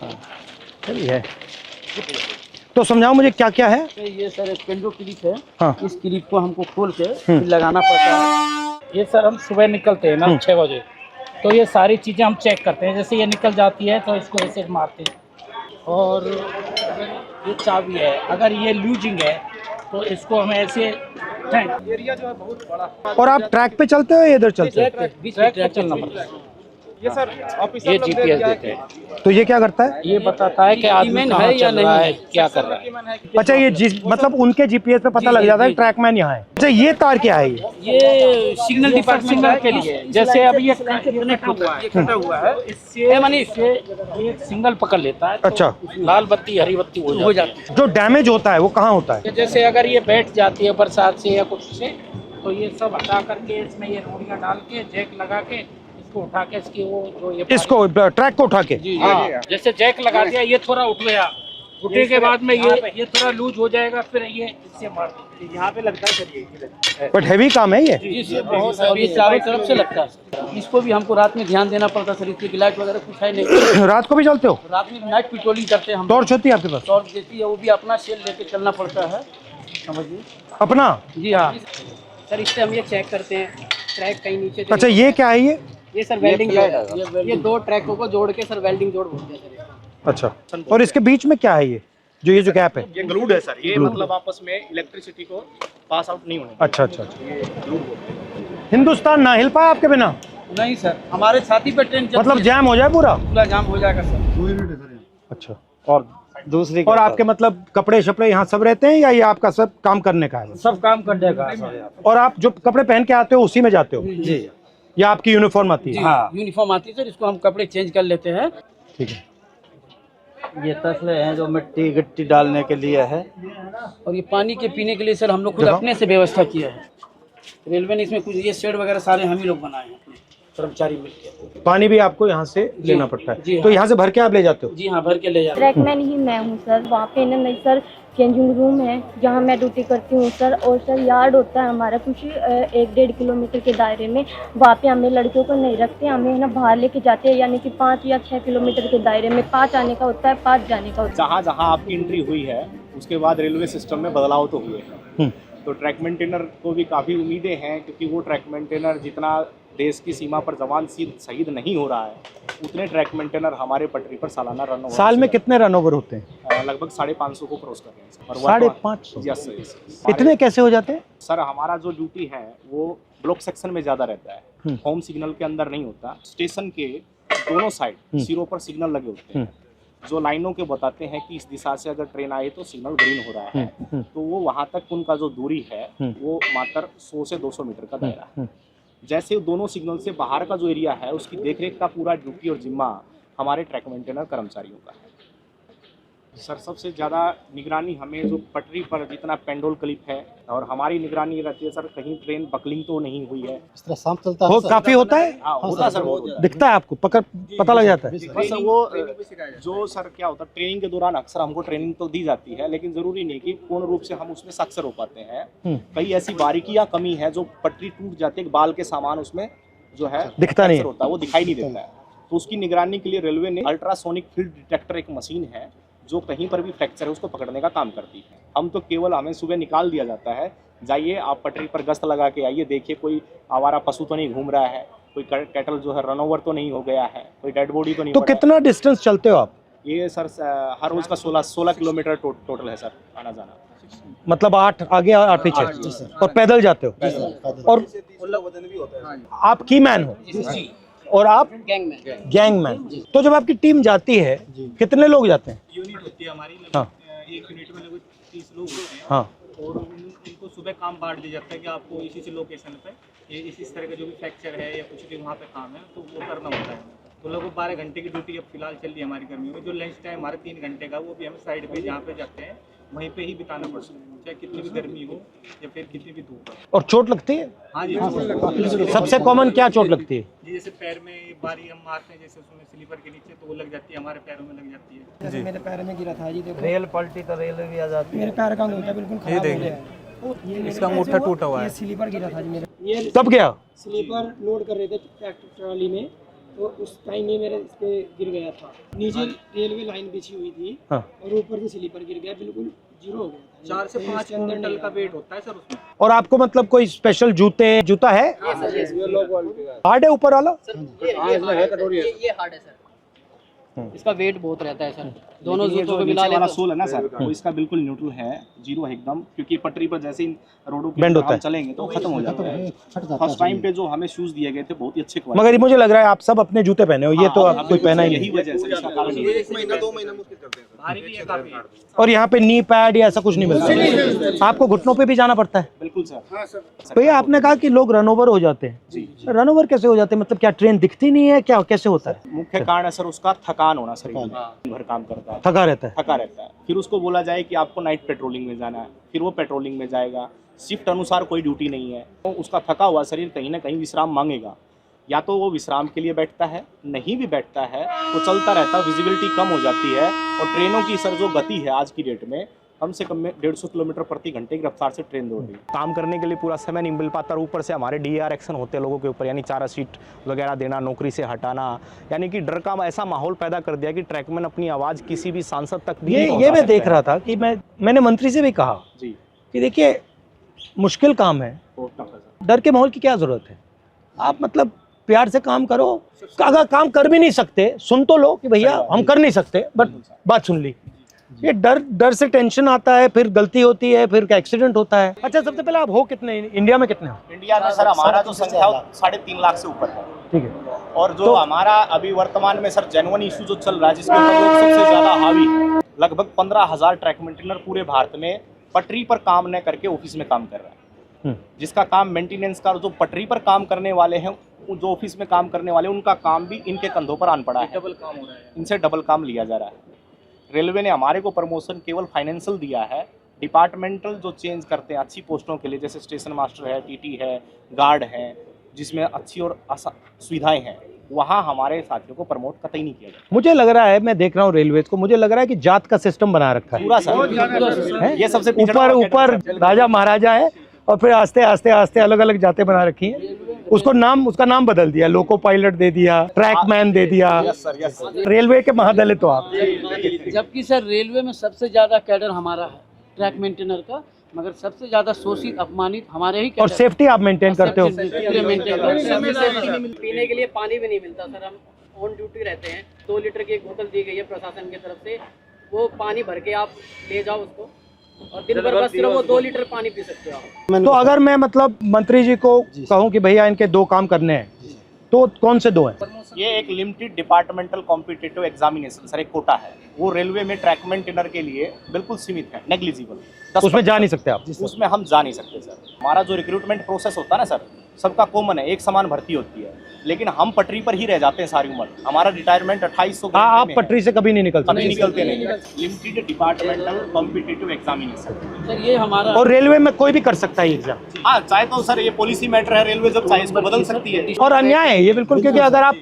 सही है। तो समझाओ मुझे क्या क्या है। ये सर एक पेंडो क्लिप है। हाँ। इस क्लिप को हमको खोल के फिर लगाना पड़ता है। ये सर हम सुबह निकलते हैं ना 6 बजे, तो ये सारी चीज़ें हम चेक करते हैं। जैसे ये निकल जाती है तो इसको ऐसे मारते हैं। और ये चाबी है, अगर ये लूजिंग है तो इसको हम ऐसे एरिया जो है बहुत बड़ा। और आप ट्रैक पे चलते हो या इधर चलते हो? ट्रैक पे चलना पड़ता है। ये सर ऑफिसर ये लोग GPS दिया है देते हैं। तो ये क्या करता है? ये बताता है कि आदमी कहाँ चल रहा है, क्या कर रहा है। अच्छा, ये मतलब उनके जीपीएस पे पता लग जाता है ट्रैकमैन यहाँ है। अच्छा, ये तार क्या है? ये सिग्नल डिपार्टमेंट के लिए। जैसे अभी ये कनेक्ट हुआ है, इससे एक सिग्नल पकड़ लेता है। अच्छा, लाल बत्ती हरी बत्ती हो जाती है। जो डैमेज होता है वो कहाँ होता है? जैसे अगर ये बैठ जाती है बरसात से या कुछ से, तो ये सब हटा करके इसमें ये रोड़ियाँ डाल के जैक लगा के इसको उठा के इसकी वो जो ये इसको ट्रैक को उठा के। हाँ, जैसे जैक लगा दिया, ये थोड़ा उठ गया, उठने के बाद में ये थोड़ा लूज हो जाएगा, फिर ये इससे मार देते। यहाँ पे लगता है सर ये। बट हैवी काम है ये। ये बहुत है, ये चारों तरफ से लगता है। इसको भी हमको रात में ध्यान देना पड़ता है सर, इसकी लाइट वगैरह कुछ है नहीं। रात को भी चलते हो? रात में नाइट पेट्रोलिंग करते हैं हम। टॉर्च होती है आपके पास? टॉर्च देती है, वो भी अपना सेल लेके चलना पड़ता है, समझिए। अपना? जी हाँ सर, इससे हम ये चेक करते हैं ट्रैक कहीं नीचे। अच्छा, ये क्या है? ये सर वेल्डिंग है। ये दो ट्रैकों को जोड़ के सर वेल्डिंग जोड़ बोलते हैं सर। अच्छा, और इसके बीच में क्या है ये जो गैप है? ये ग्लूड है सर। ये मतलब आपस में इलेक्ट्रिसिटी को पास आउट नहीं होने। अच्छा अच्छा अच्छा। हिंदुस्तान ना हिल पाया आपके बिना? नहीं सर, हमारे छाती पे ट्रेन मतलब जैम हो जाए पूरा? पूरा जाम हो जाएगा सर। अच्छा, और दूसरी और आपके मतलब कपड़े शपड़े यहाँ सब रहते हैं या ये आपका सब काम करने का है? सब काम करने का है। और आप जो कपड़े पहन के आते हो उसी में जाते हो? जी, या आपकी यूनिफॉर्म आती है? हाँ यूनिफॉर्म आती है सर, इसको हम कपड़े चेंज कर लेते हैं। ठीक है। ये तसले हैं जो मिट्टी गिट्टी डालने के लिए है। और ये पानी के पीने के लिए सर हम लोग खुद अपने से व्यवस्था किया है। रेलवे ने इसमें कुछ ये शेड वगैरह सारे हम ही लोग बनाए हैं, कर्मचारी मिलकर। पानी भी आपको यहाँ से लेना पड़ता जी है? हाँ। तो यहाँ से भर के आप ले जाते हो? जी हाँ, भर के ले जाते हैं। ट्रैकमैन ही मैं हूँ सर। वहाँ पे ना मैं सर चेंजिंग रूम है जहाँ मैं ड्यूटी करती हूँ सर। और सर यार्ड होता है हमारा कुछ 1-1.5 किलोमीटर के दायरे में। वहाँ पे हमें लड़कियों को नहीं रखते, हमें ना बाहर लेके जाते हैं, यानी कि 5 या 6 किलोमीटर के दायरे में 5 आने का होता है, 5 जाने का होता है। जहाँ जहाँ आपकी एंट्री हुई है उसके बाद रेलवे सिस्टम में बदलाव तो हुए हैं। तो ट्रैक मेंटेनर को भी काफ़ी उम्मीदें हैं, क्योंकि वो ट्रैक मेंटेनर जितना देश की सीमा पर जवान शहीद नहीं हो रहा है, उतने ट्रैक मेंटेनर हमारे पटरी पर सालाना रन ओवर। साल में कितने रन ओवर होते हैं? लगभग 550 को क्रॉस कर रहे हैं सर। 550? Yes sir. इतने कैसे हो जाते हैं? सर हमारा जो ड्यूटी है वो ब्लॉक सेक्शन में ज़्यादा रहता है, होम सिग्नल के अंदर नहीं होता। स्टेशन के दोनों साइड सिरों पर सिग्नल लगे होते हैं जो लाइनों के बताते हैं कि इस दिशा से अगर ट्रेन आए तो सिग्नल ग्रीन हो रहा है। तो वो वहाँ तक उनका जो दूरी है वो मात्र 100 से 200 मीटर का दायरा है। जैसे दोनों सिग्नल से बाहर का जो एरिया है उसकी देखरेख का पूरा ड्यूटी और जिम्मा हमारे ट्रैक मेंटेनर कर्मचारियों का है। सर सबसे ज़्यादा निगरानी हमें जो पटरी पर जितना पेंडोल क्लिप है और हमारी निगरानी रहती है सर, कहीं ट्रेन बकलिंग तो नहीं हुई है। इस तरह शाम चलता है वो काफी होता है? हाँ होता है सर, बहुत दिखता है आपको? पता लग जाता है? बस वो जो सर क्या होता है ट्रेनिंग के दौरान अक्सर हमको ट्रेनिंग तो दी जाती है, लेकिन जरूरी नहीं कि पूर्ण रूप से हम उसमें सक्सेस हो पाते हैं। कई ऐसी बारीकियां कमी है जो पटरी टूट जाती है, बाल के सामान उसमें जो है दिखता नहीं होता है, वो दिखाई नहीं देता है। तो उसकी निगरानी के लिए रेलवे ने अल्ट्रासोनिक फील्ड डिटेक्टर एक मशीन है जो कहीं पर भी फ्रैक्चर है उसको पकड़ने का काम करती है। हम तो केवल हमें सुबह निकाल दिया जाता है, जाइए आप पटरी पर गश्त लगा के आइए, देखिए कोई आवारा पशु तो नहीं घूम रहा है, कोई कैटल जो है रन ओवर तो नहीं हो गया है, कोई डेड बॉडी तो नहीं। तो कितना डिस्टेंस चलते हो आप? ये सर हर रोज का 16 किलोमीटर टोटल है सर आना जाना। मतलब 8 आगे 8 पीछे, और पैदल जाते हो? और आप की मैन हो और आप गैंगमैन। तो जब आपकी टीम जाती है कितने लोग जाते हैं? यूनिट होती है हमारी, हाँ। एक यूनिट में लगभग 30 लोग होते हैं। हाँ। और इनको सुबह काम बांट दिया जाता है कि आपको इसी लोकेशन पे ये इसी तरह का जो भी फ्रैक्चर है या कुछ भी वहाँ पे काम है तो वो करना होता है। तो लगभग 12 घंटे की ड्यूटी अब फिलहाल चल रही है हमारी कर्मियों में। जो लंच टाइम हमारे 3 घंटे का वो भी हमें साइड पे जहाँ पे जाते हैं वहीं पे ही बिताना पड़ता है, चाहे कितनी भी गर्मी हो या फिर कितनी भी धूप हो। और चोट लगती है? हाँ जी, सबसे कॉमन क्या चोट लगती है? जी जैसे पैर में बारी हम मारते हैं, जैसे उसमें स्लीपर के नीचे तो वो लग जाती है, हमारे पैरों में लग जाती है। जैसे मेरे पैर में गिरा था जी, देखो रेल पलटी तो रेल भी आ जाती है। मेरे पैर का अंगूठा बिल्कुल खराब हो गया है। इसका अंगूठा टूटा हुआ है। ये स्लीपर गिरा था जी मेरे। ये तब गया? स्लीपर लोड कर रहे थे ट्रैक्टर ट्रॉली में, तो उस टाइम ये मेरे इस पे गिर गया था। नीचे रेलवे लाइन बिछी हुई थी हाँ। और ऊपर से स्लीपर गिर गया, बिल्कुल जीरो हो गया था। 4 से 5 क्विंटल का वेट होता है सर उसमें। और आपको मतलब कोई स्पेशल जूता है? हार्ड है ऊपर वाला? ये हार्ड है सर, इसका वेट बहुत रहता है सर। दोनों लेकिन ये जूतों जो को मिला नीचे ले वाला तो सोल है ना सर, वो इसका बिल्कुल न्यूट्रल है, जीरो है एकदम, क्योंकि पटरी पर जैसे ही रोडों Bend पे होता हम है। चलेंगे तो खत्म हो जाता है। फर्स्ट टाइम पे जो हमें शूज दिए गए थे बहुत ही अच्छे मगर ये मुझे लग रहा है आप सब अपने जूते पहने हो, ये तो आप कोई पहना ही यही नहीं। वजह से इसका कारण यही है। 1 महीना 2 महीना मुश्किल करते हैं सर। भारी भी है काफी। और यहाँ पे नी पैड या ऐसा कुछ नहीं मिलता? आपको घुटनों पे भी जाना पड़ता है? बिल्कुल सर। भैया आपने कहा कि लोग रन ओवर हो जाते हैं, रन ओवर कैसे हो जाते हैं? मतलब क्या ट्रेन दिखती नहीं है, क्या कैसे होता है? मुख्य कारण है सर उसका थकान होना, शरीर में भर काम करता है, थका रहता है। थका रहता है। फिर उसको बोला जाए कि आपको नाइट पेट्रोलिंग में जाना है, फिर वो पेट्रोलिंग में जाएगा, शिफ्ट अनुसार कोई ड्यूटी नहीं है, तो उसका थका हुआ शरीर कहीं ना कहीं विश्राम मांगेगा। या तो वो विश्राम के लिए बैठता है, नहीं भी बैठता है तो चलता रहता है, विजिबिलिटी कम हो जाती है। और ट्रेनों की सर जो गति है आज की डेट में कम से कम में 150 किलोमीटर प्रति घंटे की रफ्तार से ट्रेन दौड़ रही है। काम करने के लिए पूरा समय नहीं मिल पाता, और ऊपर से हमारे DAR एक्शन होते हैं लोगों के ऊपर, यानी चारा सीट वगैरह देना, नौकरी से हटाना, यानी कि डर का ऐसा माहौल पैदा कर दिया कि ट्रैकमैन अपनी आवाज़ किसी भी सांसद तक भी नहीं ये पहुंचा मैं सकते देख हैं। रहा था कि मैंने मंत्री से भी कहा जी, कि देखिए मुश्किल काम है, बहुत टफ है सर। डर के माहौल की क्या जरूरत है? आप मतलब प्यार से काम करो। अगर काम कर भी नहीं सकते सुन तो लो कि भैया हम कर नहीं सकते, बट बात सुन ली। ये डर से टेंशन आता है, फिर गलती होती है, फिर एक्सीडेंट होता है। अच्छा, सबसे पहले आप हो कितने इंडिया में? कितने हो? इंडिया में सर हमारा जो संख्या 3.5 लाख से ऊपर है। ठीक है। और जो हमारा अभी वर्तमान में सर जेन्युइन इशू जो चल रहा है, जिसके ऊपर लोग सबसे ज्यादा हावी है, लगभग 15,000 ट्रैक मेंटेनर पूरे भारत में पटरी पर काम न करके ऑफिस में काम कर रहा है। जिसका काम मेंटेनेंस का, जो पटरी पर काम करने वाले हैं, जो ऑफिस में काम करने वाले, उनका काम भी इनके कंधों पर आन पड़ा है, डबल काम हो रहा है। इनसे डबल काम लिया जा रहा है। रेलवे ने हमारे को प्रमोशन केवल फाइनेंशियल दिया है, डिपार्टमेंटल जो चेंज करते हैं अच्छी पोस्टों के लिए, जैसे स्टेशन मास्टर है, TT है, गार्ड है, जिसमें अच्छी और सुविधाएं हैं, वहाँ हमारे साथियों को प्रमोट कतई नहीं किया जाता। मुझे लग रहा है, मैं देख रहा हूँ रेलवे को, मुझे लग रहा है कि जात का सिस्टम बना रखा है पूरा सर, हैं? ये सबसे पिछड़ा ऊपर राजा महाराजा है और फिर आस्ते आस्ते आस्ते अलग अलग जातें बना रखी हैं। उसका नाम बदल दिया, लोको पायलट दे दिया, ट्रैकमैन दे दिया। Yes sir. रेलवे के महादलित हो आप। जबकि सर रेलवे में सबसे ज्यादा कैडर हमारा है ट्रैक मेंटेनर का, मगर सबसे ज्यादा शोषित अपमानित हमारे ही और कैडर। सेफ्टी आप मेंटेन करते हो? पूरे मेंटेन करते। पीने के लिए पानी भी नहीं मिलता सर, हम ऑन ड्यूटी रहते हैं। 2 लीटर की एक बोतल दी गई है प्रशासन की तरफ से, वो पानी भर के आप ले जाओ उसको, और दिन भर बस सिर्फ वो 2 लीटर पानी पी सकते हो आप। तो अगर मैं मतलब मंत्री जी को कहूँ कि भैया इनके 2 काम करने हैं, तो कौन से 2 हैं? ये एक limited departmental competitive examination sir, एक कोटा है, वो रेलवे में ट्रैक मेंटेनर के लिए बिल्कुल सीमित है, नेग्लिजिबल। उसमें जा नहीं सकते आप? उसमें हम जा नहीं सकते सर। हमारा जो रिक्रूटमेंट प्रोसेस होता है ना सर, सबका कॉमन है, एक समान भर्ती होती है, लेकिन हम पटरी पर ही रह जाते हैं सारी उम्र। हमारा रिटायरमेंट 2800 आप पटरी से कभी नहीं निकलते? कभी निकलते नहीं। Limited departmental competitive examination sir ये हमारा, और रेलवे में कोई भी कर सकता है एग्जाम? हाँ, चाहे तो सर ये पॉलिसी मैटर है, रेलवे जब चाहे इसको बदल सकती है। और अन्याय है ये बिल्कुल, क्योंकि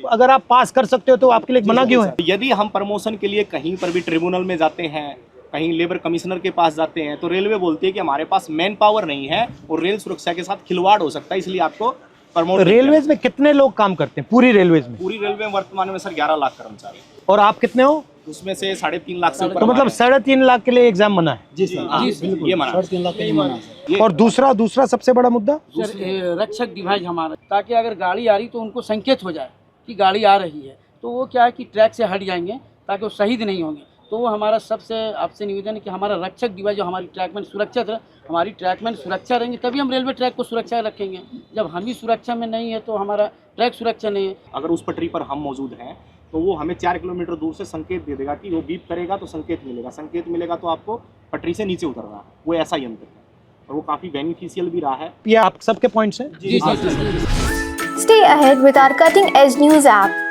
अगर आप पास कर सकते हो तो आपके लिए मना क्यों है? यदि हम प्रमोशन के लिए कहीं पर भी ट्रिब्यूनल में जाते हैं, कहीं लेबर कमिश्नर के पास जाते हैं, तो रेलवे बोलती है कि हमारे पास मैन पावर नहीं है और रेल सुरक्षा के साथ खिलवाड़ हो सकता है, इसलिए आपको प्रमोट। रेलवेज में कितने लोग काम करते हैं पूरी रेलवेज में? पूरी रेलवे में वर्तमान में सर 11 लाख कर्मचारी, और आप कितने हो? उसमें से 3.5 लाख से ऊपर तो मतलब हमारे 3.5 लाख के लिए एग्जाम मना है। हैं। ये माना 3.5 लाख का ही माना है। और दूसरा सबसे बड़ा मुद्दा सर रक्षक डिवाइस हमारा, ताकि अगर गाड़ी आ रही तो उनको संकेत हो जाए कि गाड़ी आ रही है, तो वो क्या है कि ट्रैक से हट जाएंगे ताकि वो शहीद नहीं होंगे। तो वो हमारा सबसे आपसे निवेदन है कि हमारा रक्षक डिवाइस जो हमारी ट्रैकमैन सुरक्षित रहे, हमारी ट्रैकमैन सुरक्षा रहेंगे तभी हम रेलवे ट्रैक को सुरक्षा रखेंगे। जब हम ही सुरक्षा में नहीं है तो हमारा ट्रैक सुरक्षा नहीं है। अगर उस पटरी पर हम मौजूद हैं तो वो हमें 4 किलोमीटर दूर से संकेत दे देगा कि वो बीप करेगा तो संकेत मिलेगा तो आपको पटरी से नीचे उतरना है। वो ऐसा यंत्र है और वो काफ़ी बेनिफिशियल भी रहा है। ये आप सबके पॉइंट्स हैं? जी जी। Stay ahead with our cutting edge news app.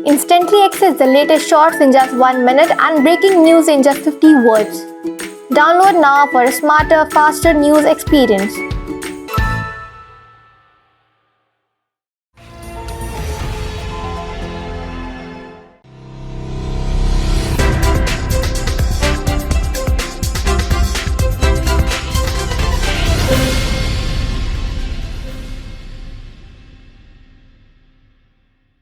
Instantly access the latest shorts in just 1 minute and breaking news in just 50 words. Download now for a smarter, faster news experience.